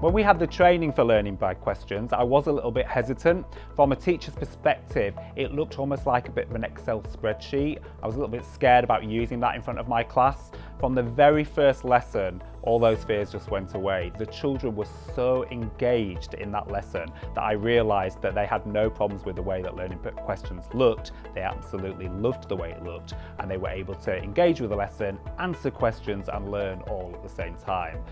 When we had the training for learning by questions, I was a little bit hesitant. From a teacher's perspective, it looked almost like a bit of an Excel spreadsheet. I was a little bit scared about using that in front of my class. From the very first lesson, all those fears just went away. The children were so engaged in that lesson that I realised that they had no problems with the way that learning by questions looked. They absolutely loved the way it looked, and they were able to engage with the lesson, answer questions and learn all at the same time.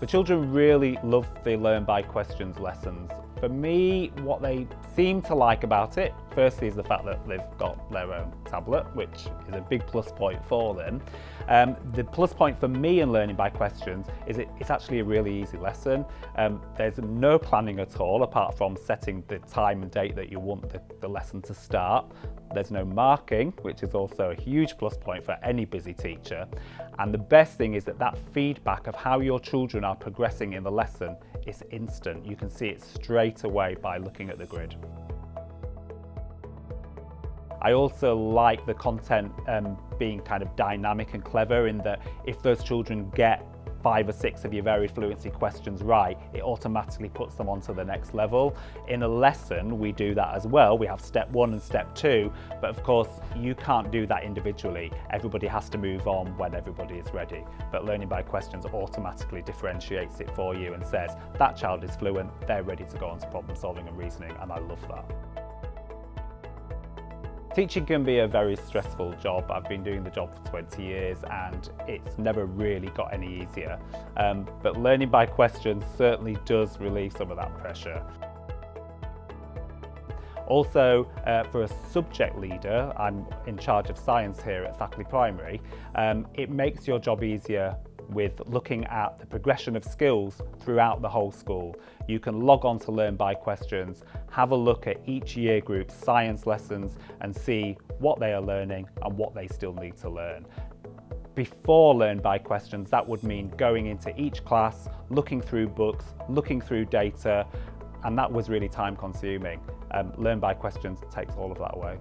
The children really love the Learn by Questions lessons. For me, what they seem to like about it, firstly, is the fact that they've got their own tablet, which is a big plus point for them. The plus point for me in Learning by Questions is it's actually a really easy lesson. There's no planning at all, apart from setting the time and date that you want the lesson to start. There's no marking, which is also a huge plus point for any busy teacher. And the best thing is that feedback of how your children are progressing in the lesson is instant. You can see it straight away by looking at the grid. I also like the content being kind of dynamic and clever, in that if those children get 5 or 6 of your varied fluency questions right, it automatically puts them onto the next level. In a lesson, we do that as well. We have step 1 and step 2, but of course, you can't do that individually. Everybody has to move on when everybody is ready. But Learning by Questions automatically differentiates it for you and says, that child is fluent, they're ready to go on to problem solving and reasoning, and I love that. Teaching can be a very stressful job. I've been doing the job for 20 years and it's never really got any easier. But Learning by Questions certainly does relieve some of that pressure. Also, for a subject leader, I'm in charge of science here at Thackley Primary, it makes your job easier with looking at the progression of skills throughout the whole school. You can log on to Learn by Questions, have a look at each year group's science lessons and see what they are learning and what they still need to learn. Before Learn by Questions, that would mean going into each class, looking through books, looking through data, and that was really time consuming. Learn by Questions takes all of that away.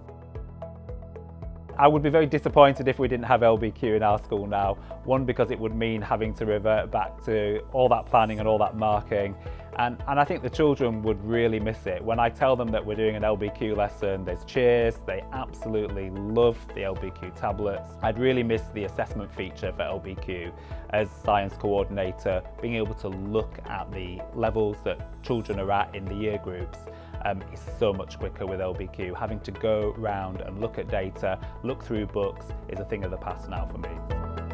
I would be very disappointed if we didn't have LBQ in our school now. One, because it would mean having to revert back to all that planning and all that marking. And I think the children would really miss it. When I tell them that we're doing an LBQ lesson, there's cheers, they absolutely love the LBQ tablets. I'd really miss the assessment feature for LBQ. As science coordinator, being able to look at the levels that children are at in the year groups is so much quicker with LBQ. Having to go round and look at data, look through books is a thing of the past now for me.